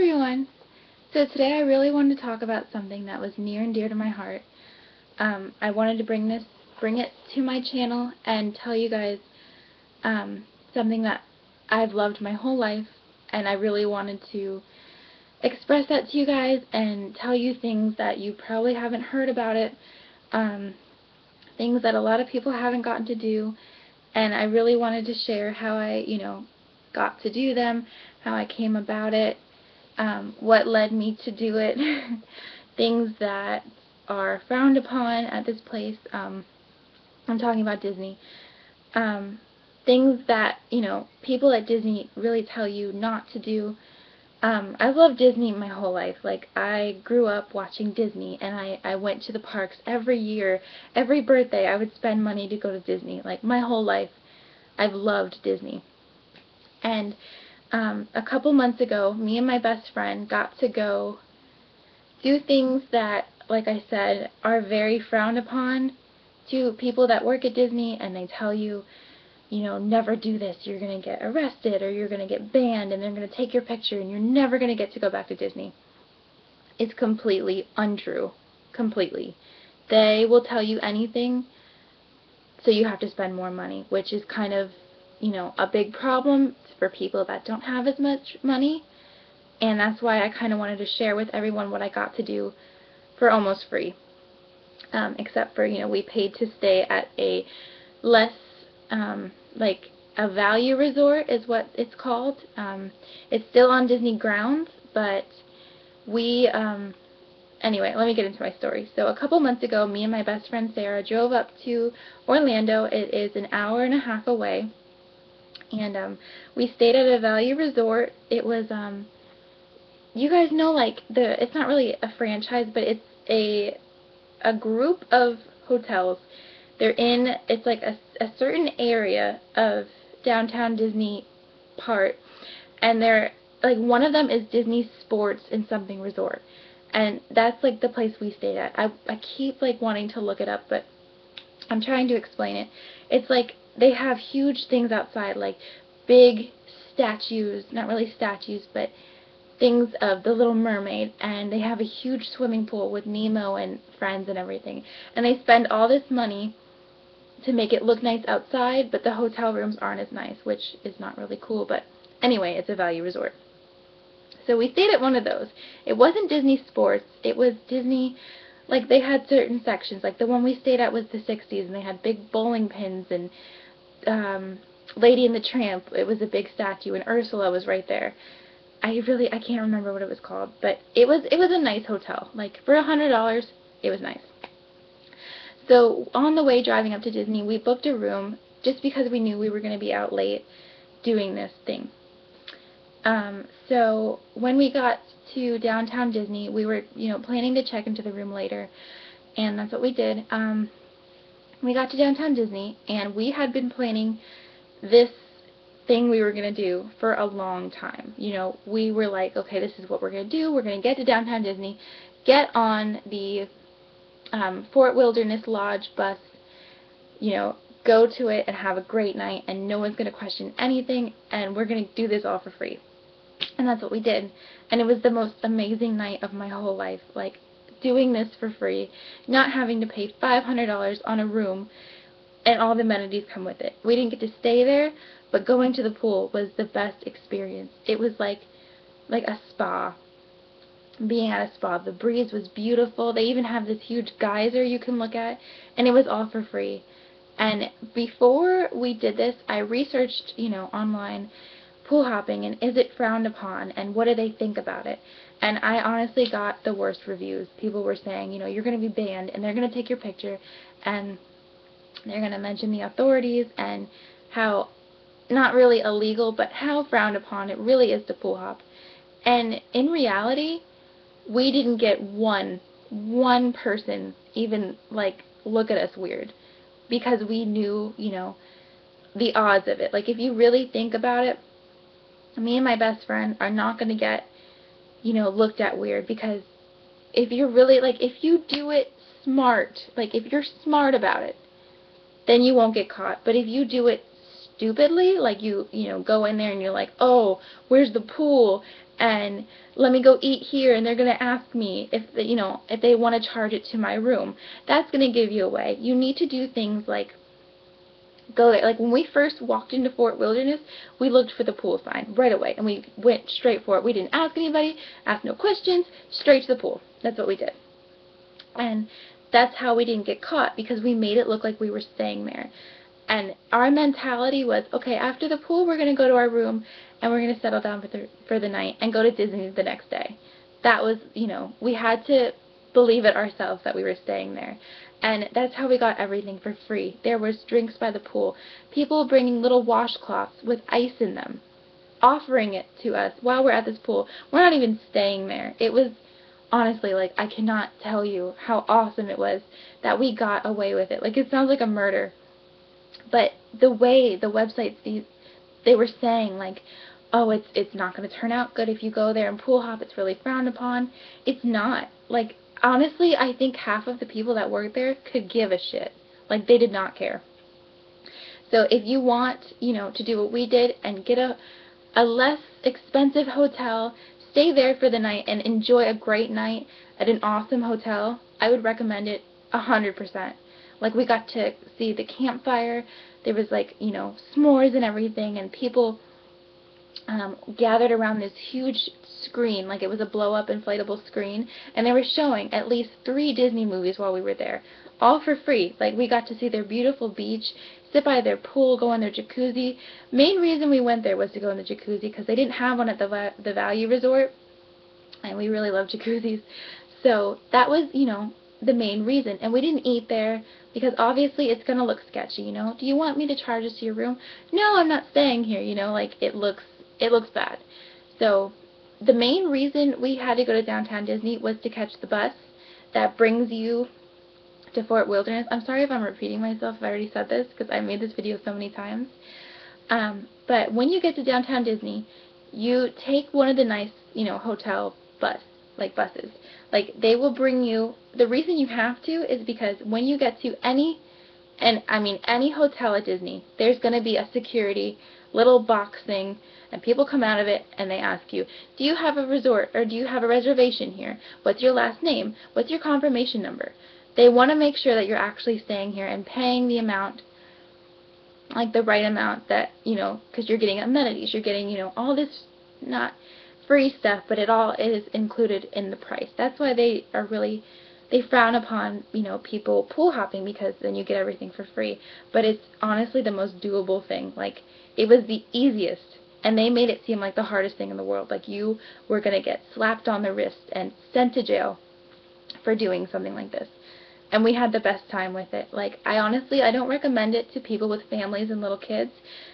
everyone! So today I really wanted to talk about something that was near and dear to my heart. I wanted to bring it to my channel and tell you guys something that I've loved my whole life, and I really wanted to express that to you guys and tell you things that you probably haven't heard about it, things that a lot of people haven't gotten to do, and I really wanted to share how I, got to do them, how I came about it, what led me to do it, things that are frowned upon at this place. I'm talking about Disney. Things that, people at Disney really tell you not to do. I've loved Disney my whole life. Like, I grew up watching Disney, and I went to the parks every year. Every birthday, I would spend money to go to Disney. Like, my whole life, I've loved Disney. And a couple months ago, me and my best friend got to go do things that, like I said, are very frowned upon to people that work at Disney, and they tell you, never do this, you're going to get arrested, or you're going to get banned, and they're going to take your picture, and you're never going to get to go back to Disney. It's completely untrue. Completely. They will tell you anything, so you have to spend more money, which is kind of, a big problem for people that don't have as much money, and that's why I kind of wanted to share with everyone what I got to do for almost free, except for, we paid to stay at a less, like a value resort is what it's called. It's still on Disney grounds, but we, anyway, let me get into my story. So a couple months ago, me and my best friend Sarah drove up to Orlando. It is an hour and a half away. And we stayed at a value resort. It was, you guys know, like, it's not really a franchise, but it's a group of hotels. It's like a certain area of downtown Disney part, and like, one of them is Disney Sports and something resort, and that's like the place we stayed at. I keep like wanting to look it up, but I'm trying to explain it. It's like they have huge things outside, like big statues, not really statues, but things of the Little Mermaid, and they have a huge swimming pool with Nemo and friends and everything. And they spend all this money to make it look nice outside, but the hotel rooms aren't as nice, which is not really cool, but anyway, it's a value resort. So we stayed at one of those. It wasn't Disney Sports, it was Disney. Like, they had certain sections. Like, the one we stayed at was the 60s, and they had big bowling pins, and Lady and the Tramp, it was a big statue, and Ursula was right there. I can't remember what it was called, but it was a nice hotel. Like, for $100, it was nice. So, on the way driving up to Disney, we booked a room just because we knew we were going to be out late doing this thing. So when we got to downtown Disney, we were, planning to check into the room later, and that's what we did. We got to downtown Disney, and we had been planning this thing we were going to do for a long time. We were like, okay, this is what we're going to do. We're going to get to downtown Disney, get on the Fort Wilderness Lodge bus, go to it and have a great night, and no one's going to question anything, and we're going to do this all for free. And that's what we did. And it was the most amazing night of my whole life. Like, doing this for free, not having to pay $500 on a room, and all the amenities come with it. We didn't get to stay there, but going to the pool was the best experience. It was like a spa. Being at a spa. The breeze was beautiful. They even have this huge geyser you can look at, and it was all for free. And before we did this, I researched, online, pool hopping, and is it frowned upon, and what do they think about it? And I honestly got the worst reviews. People were saying, you're going to be banned, and they're going to take your picture, and they're going to mention the authorities, and how not really illegal, but how frowned upon it really is to pool hop. And in reality, we didn't get one person even, like, look at us weird, because we knew, the odds of it. Like, if you really think about it, me and my best friend are not going to get, looked at weird, because if you're really, like, if you do it smart, like, if you're smart about it, then you won't get caught. But if you do it stupidly, like, you go in there and you're like, oh, where's the pool? and let me go eat here, and they're going to ask me if they, if they want to charge it to my room. That's going to give you away. You need to do things like go there. Like when we first walked into Fort Wilderness, we looked for the pool sign right away, and we went straight for it. We didn't ask anybody, asked no questions, straight to the pool. That's what we did. And that's how we didn't get caught, because we made it look like we were staying there. And our mentality was, okay, after the pool, we're going to go to our room, and we're going to settle down for the night and go to Disney the next day. That was, we had to believe it ourselves that we were staying there. And that's how we got everything for free. There was drinks by the pool, people bringing little washcloths with ice in them, offering it to us while we're at this pool. We're not even staying there. It was, honestly, like, I cannot tell you how awesome it was that we got away with it. Like, it sounds like a murder. But the way the websites, they were saying, like, oh, it's not going to turn out good if you go there and pool hop. It's really frowned upon. It's not. Like, honestly, I think half of the people that worked there could give a shit. Like, they did not care. So if you want, to do what we did and get a less expensive hotel, stay there for the night, and enjoy a great night at an awesome hotel, I would recommend it 100%. Like, we got to see the campfire. There was, like, s'mores and everything, and people gathered around this huge screen, like it was a blow-up inflatable screen, and they were showing at least 3 Disney movies while we were there, all for free. Like, we got to see their beautiful beach, sit by their pool, go in their jacuzzi. Main reason we went there was to go in the jacuzzi, because they didn't have one at the Value Resort, and we really love jacuzzis. So that was, the main reason. And we didn't eat there because obviously it's going to look sketchy, Do you want me to charge us to your room? No, I'm not staying here, like it looks bad. So the main reason we had to go to Downtown Disney was to catch the bus that brings you to Fort Wilderness. I'm sorry if I'm repeating myself, if I already said this, because I made this video so many times. But when you get to Downtown Disney, you take one of the nice, hotel buses. Like, they will bring you, the reason you have to is because when you get to any hotel at Disney, there's going to be a security little box thing, and people come out of it and they ask you, do you have a resort, or do you have a reservation here? What's your last name? What's your confirmation number? They want to make sure that you're actually staying here and paying the amount, like the right amount that, because you're getting amenities, you're getting, all this, not free stuff, but it all is included in the price. That's why they frown upon, people pool hopping, because then you get everything for free. But it's honestly the most doable thing. Like, it was the easiest, and they made it seem like the hardest thing in the world. Like, you were going to get slapped on the wrist and sent to jail for doing something like this. And we had the best time with it. Like, I don't recommend it to people with families and little kids,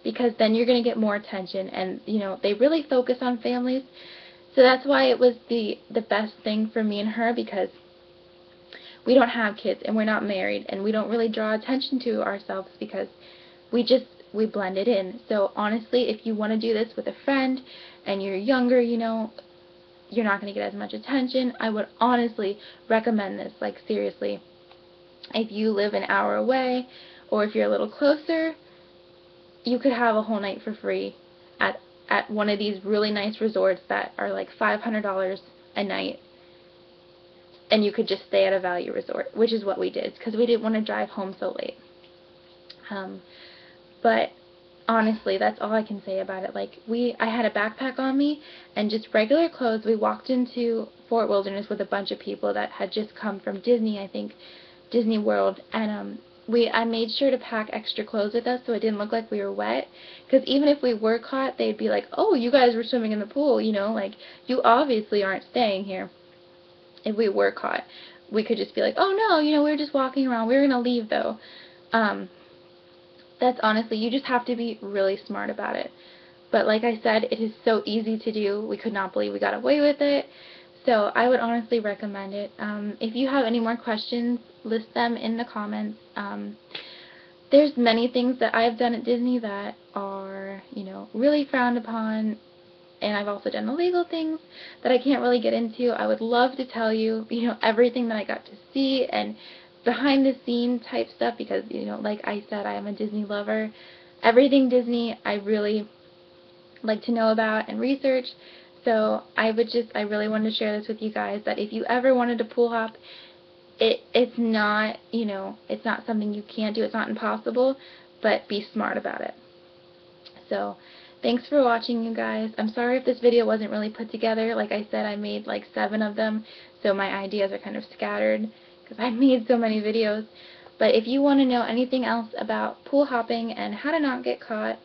because then you're going to get more attention, and, they really focus on families. So that's why it was the best thing for me and her, because we don't have kids, and we're not married, and we don't really draw attention to ourselves, because we blended in. So honestly, if you want to do this with a friend, and you're younger, you're not going to get as much attention, I would honestly recommend this. Like, seriously. If you live an hour away, or if you're a little closer, you could have a whole night for free at one of these really nice resorts that are like $500 a night, and you could just stay at a value resort, which is what we did, because we didn't want to drive home so late. But honestly, that's all I can say about it. Like, I had a backpack on me and just regular clothes. We walked into Fort Wilderness with a bunch of people that had just come from Disney, I think, Disney World, and I made sure to pack extra clothes with us so it didn't look like we were wet, because even if we were caught, they'd be like, oh, you guys were swimming in the pool, like, you obviously aren't staying here. If we were caught, we could just be like, oh no, we were just walking around, we were going to leave though. That's honestly, you just have to be really smart about it. But like I said, it is so easy to do. We could not believe we got away with it. So I would honestly recommend it. If you have any more questions, list them in the comments. There's many things that I've done at Disney that are, really frowned upon, and I've also done illegal things that I can't really get into. I would love to tell you, everything that I got to see and behind the scenes type stuff, because, like I said, I am a Disney lover. Everything Disney I really like to know about and research. So I really wanted to share this with you guys, that if you ever wanted to pool hop, it's not, it's not something you can't do. It's not impossible, but be smart about it. So thanks for watching, you guys. I'm sorry if this video wasn't really put together. Like I said, I made like 7 of them, so my ideas are kind of scattered because I made so many videos. But if you want to know anything else about pool hopping and how to not get caught,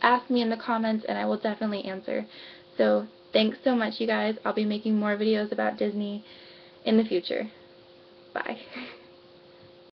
ask me in the comments and I will definitely answer. So thanks so much, you guys. I'll be making more videos about Disney in the future. Bye.